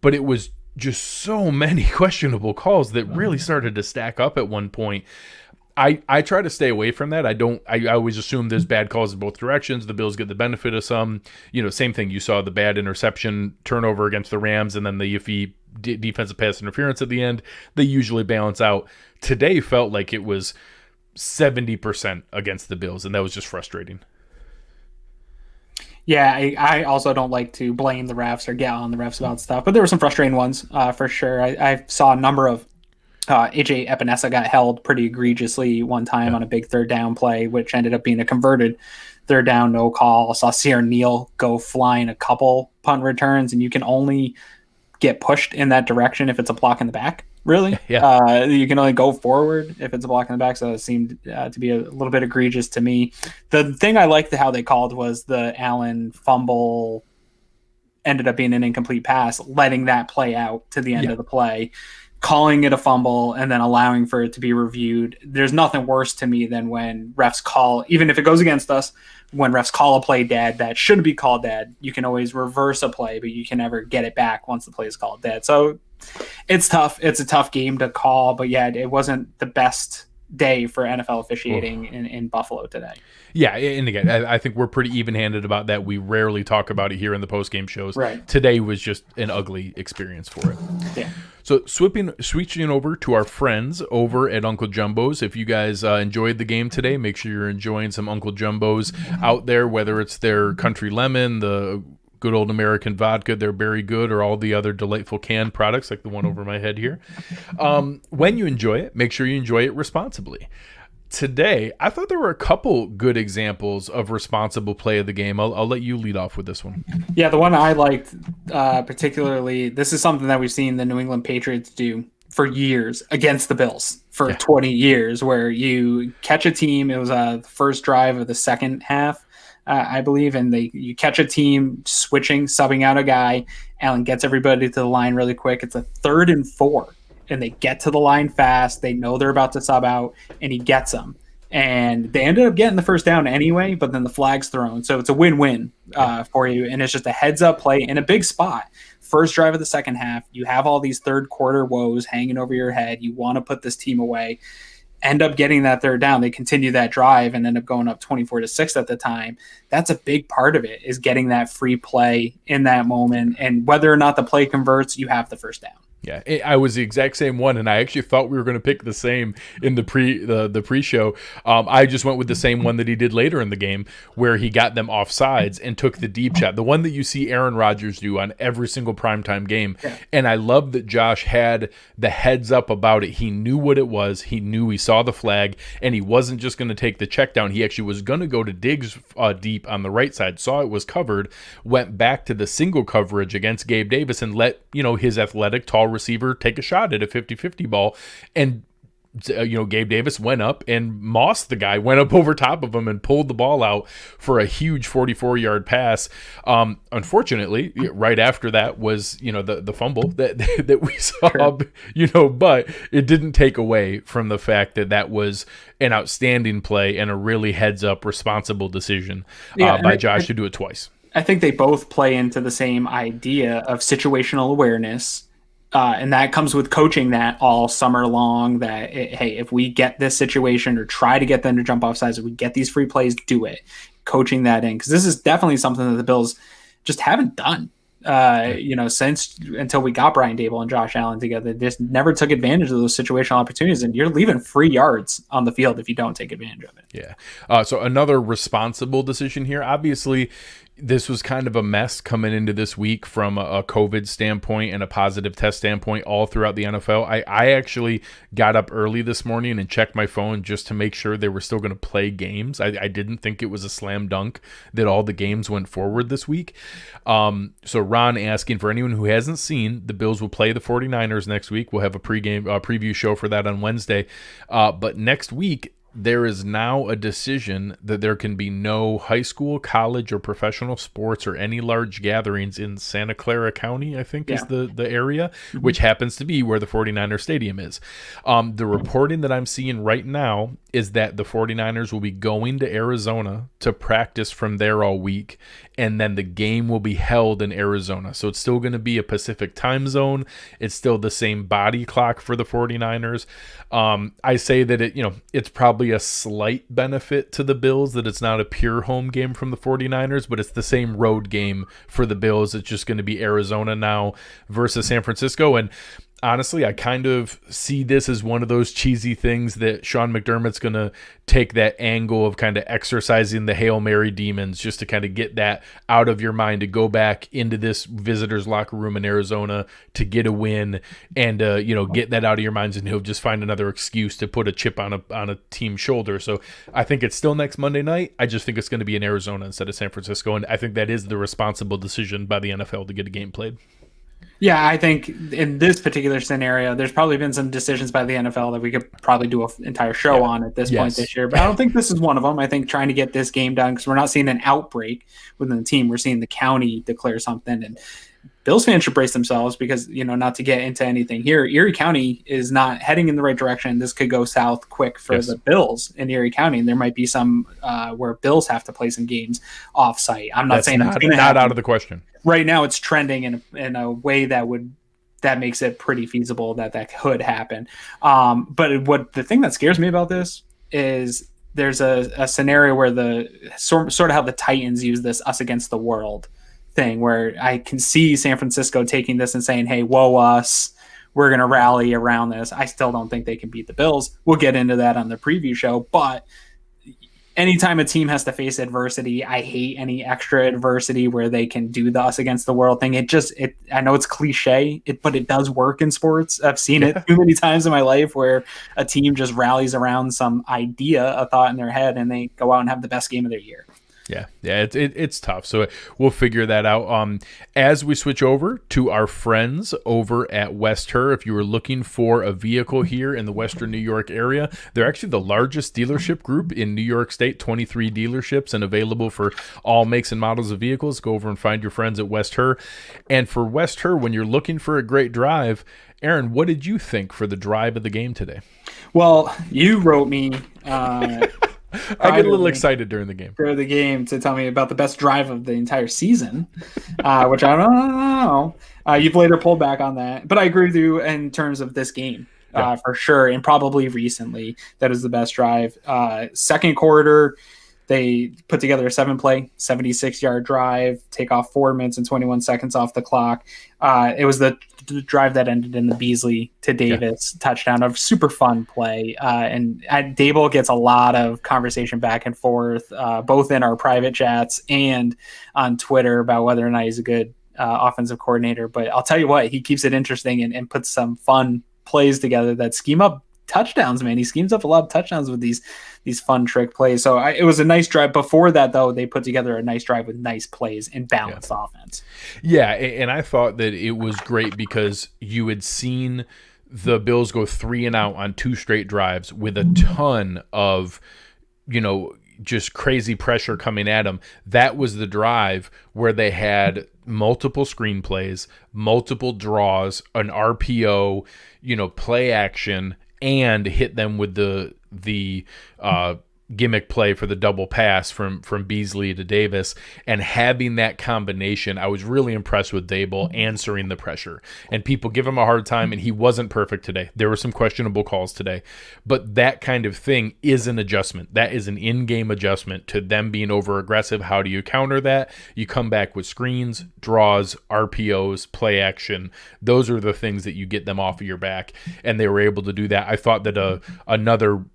But it was just so many questionable calls that really started to stack up at one point. I try to stay away from that. I always assume there's bad calls in both directions. The Bills get the benefit of some. Same thing. You saw the bad interception turnover against the Rams and then the iffy defensive pass interference at the end. They usually balance out. Today felt like it was 70% against the Bills, and that was just frustrating. Yeah, I also don't like to blame the refs or get on the refs about stuff, but there were some frustrating ones for sure. I saw a number of AJ Epinesa got held pretty egregiously one time on a big third down play, which ended up being a converted third down, no call. Saw Sierra Neal go flying a couple punt returns, and you can only get pushed in that direction if it's a block in the back, really. Yeah. You can only go forward if it's a block in the back, so it seemed to be a little bit egregious to me. The thing I liked how they called was the Allen fumble ended up being an incomplete pass, letting that play out to the end of the play, calling it a fumble and then allowing for it to be reviewed. There's nothing worse to me than when refs call, even if it goes against us, when refs call a play dead that shouldn't be called dead. You can always reverse a play, but you can never get it back once the play is called dead. So it's tough. It's a tough game to call, but yeah, it wasn't the best day for NFL officiating in Buffalo today. Yeah, and again, I think we're pretty even-handed about that. We rarely talk about it here in the post-game shows. Right. Today was just an ugly experience for it. Yeah. So switching over to our friends over at Uncle Jumbo's. If you guys enjoyed the game today, make sure you're enjoying some Uncle Jumbo's out there, whether it's their Country Lemon, the good old American vodka, their Berry Good, or all the other delightful canned products like the one over my head here. When you enjoy it, make sure you enjoy it responsibly. today, I thought there were a couple good examples of responsible play of the game. I'll let you lead off with this one. Yeah, the one I liked particularly, this is something that we've seen the New England Patriots do for years against the Bills for 20 years, where you catch a team. It was the first drive of the second half, I believe, and you catch a team switching, subbing out a guy. Allen gets everybody to the line really quick. It's a 3rd and 4, and they get to the line fast. They know they're about to sub out, and he gets them. And they ended up getting the first down anyway, but then the flag's thrown. So it's a win-win for you, and it's just a heads-up play in a big spot. First drive of the second half, you have all these third-quarter woes hanging over your head. You want to put this team away. End up getting that third down. They continue that drive and end up going up 24-6 at the time. That's a big part of it, is getting that free play in that moment. And whether or not the play converts, you have the first down. Yeah, I was the exact same one, and I actually thought we were going to pick the same in the pre-show. I just went with the same one that he did later in the game, where he got them off sides and took the deep shot, the one that you see Aaron Rodgers do on every single primetime game. Yeah. And I love that Josh had the heads up about it. He knew what it was. He knew, he saw the flag, and he wasn't just going to take the check down. He actually was going to go to Diggs deep on the right side, saw it was covered, went back to the single coverage against Gabe Davis, and let his athletic, tall receiver take a shot at a 50-50 ball. And Gabe Davis went up and mossed the guy, went up over top of him and pulled the ball out for a huge 44-yard pass. Unfortunately, right after that was the fumble that we saw. Sure. But it didn't take away from the fact that was an outstanding play and a really heads up responsible decision by Josh to do it twice. I think they both play into the same idea of situational awareness. And that comes with coaching that all summer long, that, hey, if we get this situation or try to get them to jump off sides, if we get these free plays, do it. Coaching that in, because this is definitely something that the Bills just haven't done, since until we got Brian Daboll and Josh Allen together. They just never took advantage of those situational opportunities, and you're leaving free yards on the field if you don't take advantage of it. Yeah. So another responsible decision here. Obviously, this was kind of a mess coming into this week from a COVID standpoint and a positive test standpoint all throughout the NFL. I actually got up early this morning and checked my phone just to make sure they were still going to play games. I didn't think it was a slam dunk that all the games went forward this week. So Ron asking, for anyone who hasn't seen, the Bills will play the 49ers next week. We'll have a preview show for that on Wednesday. But next week, there is now a decision that there can be no high school, college, or professional sports or any large gatherings in Santa Clara County, I think is the area, which happens to be where the 49er stadium is. The reporting that I'm seeing right now is that the 49ers will be going to Arizona to practice from there all week, and then the game will be held in Arizona. So it's still going to be a Pacific time zone. It's still the same body clock for the 49ers. I say that it's probably a slight benefit to the Bills that it's not a pure home game from the 49ers, but it's the same road game for the Bills. It's just going to be Arizona now versus San Francisco. And honestly, I kind of see this as one of those cheesy things that Sean McDermott's going to take that angle of kind of exercising the Hail Mary demons just to kind of get that out of your mind, to go back into this visitor's locker room in Arizona to get a win and, get that out of your minds, and he'll just find another excuse to put a chip on a team's shoulder. So I think it's still next Monday night. I just think it's going to be in Arizona instead of San Francisco, and I think that is the responsible decision by the NFL to get a game played. Yeah, I think in this particular scenario, there's probably been some decisions by the NFL that we could probably do an entire show on at this point this year. But I don't think this is one of them. I think trying to get this game done, because we're not seeing an outbreak within the team. We're seeing the county declare something. And Bills fans should brace themselves because, not to get into anything here, Erie County is not heading in the right direction. This could go south quick for the Bills in Erie County. And there might be some where Bills have to play some games off-site. I'm not saying it's not out of the question. Right now, it's trending in a way that makes it pretty feasible that could happen. But the thing that scares me about this is there's a scenario where the sort of how the Titans use this us against the world thing, where I can see San Francisco taking this and saying, "Hey, whoa us, we're going to rally around this." I still don't think they can beat the Bills. We'll get into that on the preview show, but anytime a team has to face adversity, I hate any extra adversity where they can do the us against the world thing. I know it's cliche, but it does work in sports. I've seen it Yeah. too many times in my life where a team just rallies around some idea, a thought in their head, and they go out and have the best game of their year. Yeah, it's tough. So we'll figure that out. As we switch over to our friends over at West Her, if you were looking for a vehicle here in the Western New York area, they're actually the largest dealership group in New York State, 23 dealerships and available for all makes and models of vehicles. Go over and find your friends at West Her. And for West Her, when you're looking for a great drive, Aaron, what did you think for the drive of the game today? Well, you wrote me. I get a little excited during the game. During the game to tell me about the best drive of the entire season, which I don't know. You've later pulled back on that, but I agree with you in terms of this game for sure, and probably recently that is the best drive. Second quarter, they put together a 7-play, 76-yard drive, take off 4 minutes and 21 seconds off the clock. It was the drive that ended in the Beasley to Davis touchdown, a super fun play. And Dable gets a lot of conversation back and forth, both in our private chats and on Twitter about whether or not he's a good offensive coordinator. But I'll tell you what, he keeps it interesting and puts some fun plays together that scheme up touchdowns, man. He schemes up a lot of touchdowns with these fun trick plays. So it was a nice drive. Before that, though, they put together a nice drive with nice plays and balanced offense. Yeah, and I thought that it was great because you had seen the Bills go 3 and out on 2 straight drives with a ton of, just crazy pressure coming at them. That was the drive where they had multiple screenplays, multiple draws, an RPO, play action, and hit them with the gimmick play for the double pass from Beasley to Davis. And having that combination, I was really impressed with Dable answering the pressure. And people give him a hard time, and he wasn't perfect today. There were some questionable calls today. But that kind of thing is an adjustment. That is an in-game adjustment to them being over-aggressive. How do you counter that? You come back with screens, draws, RPOs, play action. Those are the things that you get them off of your back. And they were able to do that. I thought that another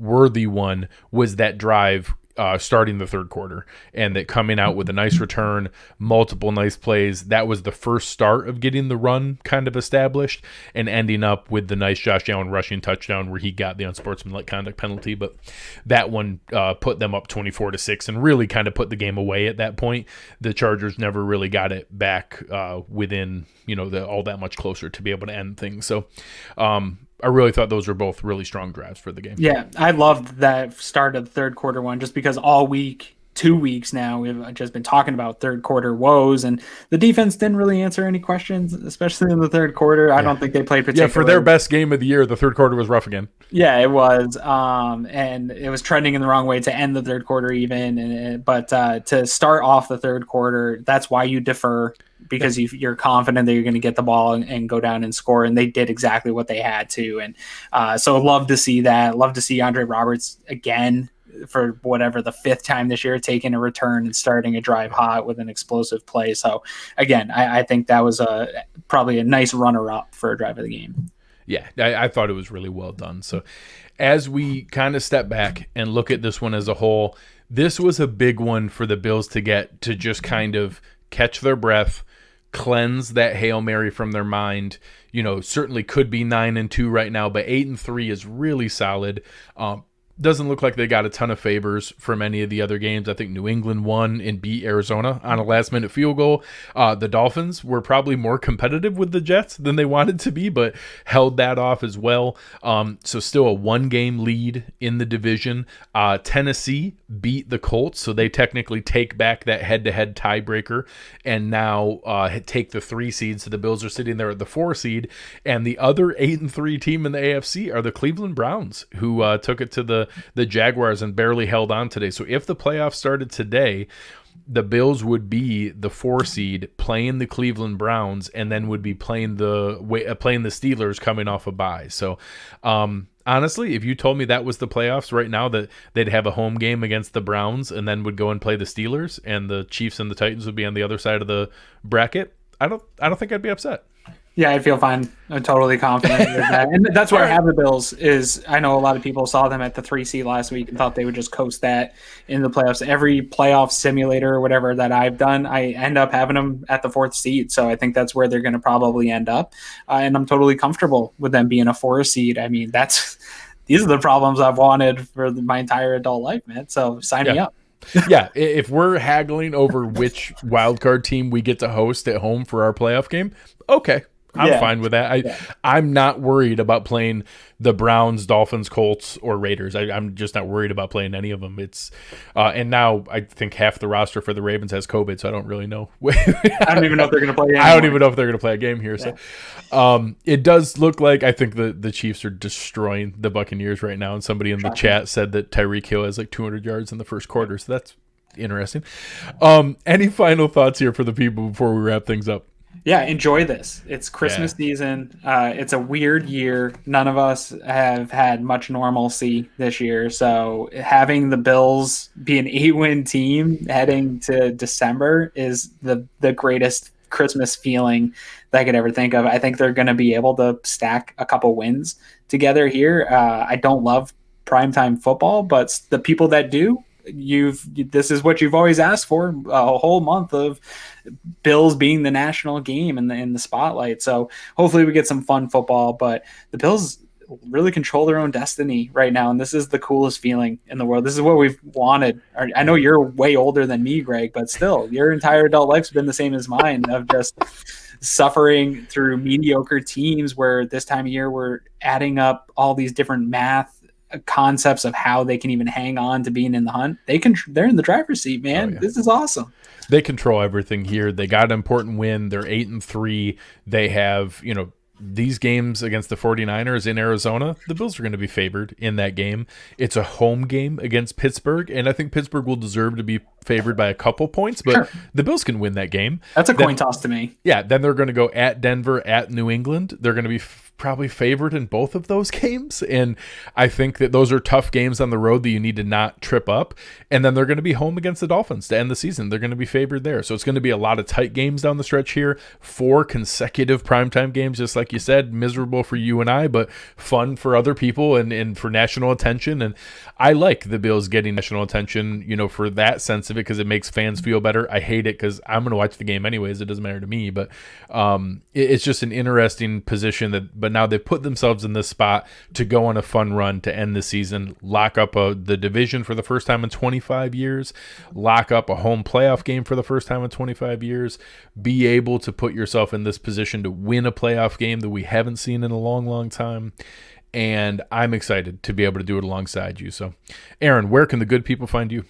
worthy one was that drive starting the third quarter, and that coming out with a nice return, multiple nice plays. That was the first start of getting the run kind of established and ending up with the nice Josh Allen rushing touchdown where he got the unsportsmanlike conduct penalty. But that one put them up 24-6 and really kind of put the game away at that point. The Chargers never really got it back within, all that much closer to be able to end things. So, I really thought those were both really strong drives for the game. Yeah, I loved that start of the third quarter one just because all week, 2 weeks now, we've just been talking about third quarter woes, and the defense didn't really answer any questions, especially in the third quarter. I don't think they played particularly. Yeah, for their best game of the year, the third quarter was rough again. Yeah, it was. And it was trending in the wrong way to end the third quarter even. But to start off the third quarter, that's why you defer, because you're confident that you're going to get the ball and go down and score. And they did exactly what they had to. And so love to see that. Love to see Andre Roberts again for whatever the 5th time this year, taking a return and starting a drive hot with an explosive play. So again, I think that was probably a nice runner-up for a drive of the game. Yeah, I thought it was really well done. So as we kind of step back and look at this one as a whole, this was a big one for the Bills to get to just kind of catch their breath, cleanse that Hail Mary from their mind. Certainly could be 9-2 right now, but 8-3 is really solid. Doesn't look like they got a ton of favors from any of the other games. I think New England won and beat Arizona on a last-minute field goal. The Dolphins were probably more competitive with the Jets than they wanted to be, but held that off as well. So still a 1-game lead in the division. Tennessee beat the Colts, so they technically take back that head-to-head tiebreaker and now take the 3 seed. So the Bills are sitting there at the 4 seed. And the other 8-3 team in the AFC are the Cleveland Browns, who took it to the Jaguars and barely held on today. So if the playoffs started today, the Bills would be the 4 seed playing the Cleveland Browns, and then would be playing the Steelers coming off a bye. So honestly, if you told me that was the playoffs right now, that they'd have a home game against the Browns and then would go and play the Steelers, and the Chiefs and the Titans would be on the other side of the bracket, I don't think I'd be upset. Yeah, I feel fine. I'm totally confident with that. And that's where I have the Bills is I know a lot of people saw them at the 3 seed last week and thought they would just coast that in the playoffs. Every playoff simulator or whatever that I've done, I end up having them at the 4th seed. So I think that's where they're going to probably end up. And I'm totally comfortable with them being a 4 seed. I mean, these are the problems I've wanted for my entire adult life, man. So sign me up. Yeah, if we're haggling over which wildcard team we get to host at home for our playoff game, okay. I'm fine with that. I'm not worried about playing the Browns, Dolphins, Colts, or Raiders. I'm just not worried about playing any of them. It's and now I think half the roster for the Ravens has COVID, so I don't really know. I don't even know if they're going to play. I don't even know if they're going to play a game here. So it does look like I think the Chiefs are destroying the Buccaneers right now. And somebody in the chat said that Tyreek Hill has like 200 yards in the first quarter. So that's interesting. Any final thoughts here for the people before we wrap things up? Yeah, enjoy this. It's Christmas season. It's a weird year. None of us have had much normalcy this year. So having the Bills be an 8-win team heading to December is the greatest Christmas feeling that I could ever think of. I think they're going to be able to stack a couple wins together here. I don't love primetime football, but the people that do, this is what you've always asked for, a whole month of Bills being the national game in the spotlight. So hopefully we get some fun football, but the Bills really control their own destiny right now, and this is the coolest feeling in the world. This is what we've wanted. I know you're way older than me, Greg, but still, your entire adult life's been the same as mine, of just suffering through mediocre teams where this time of year we're adding up all these different math concepts of how they can even hang on to being in the hunt. They're in the driver's seat, man. This is awesome. They control everything here. They got an important win. They're 8-3. They have, these games against the 49ers in Arizona, the Bills are going to be favored in that game. It's a home game against Pittsburgh, and I think Pittsburgh will deserve to be favored by a couple points, but the Bills can win that game. That's a coin toss to me. Yeah, then they're going to go at Denver, at New England. They're going to be probably favored in both of those games, and I think that those are tough games on the road that you need to not trip up. And then they're going to be home against the Dolphins to end the season. They're going to be favored there, so it's going to be a lot of tight games down the stretch here. 4 consecutive primetime games, just like you said, miserable for you and I, but fun for other people and for national attention. And I like the Bills getting national attention, for that sense of it, because it makes fans feel better. I hate it because I'm going to watch the game anyways. It doesn't matter to me, but it's just an interesting position but now they've put themselves in this spot to go on a fun run to end the season, lock up the division for the first time in 25 years, lock up a home playoff game for the first time in 25 years, be able to put yourself in this position to win a playoff game that we haven't seen in a long, long time. And I'm excited to be able to do it alongside you. So, Aaron, where can the good people find you?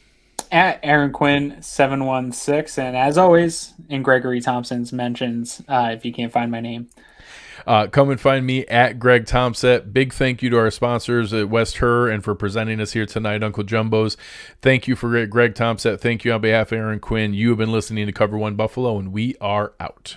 At Aaron Quinn 716, and as always, in Gregory Thompson's mentions, if you can't find my name. Come and find me at Greg Tompsett. Big thank you to our sponsors at West Her and for presenting us here tonight, Uncle Jumbo's. Thank you for Greg Tompsett. Thank you on behalf of Aaron Quinn. You have been listening to Cover One Buffalo, and we are out.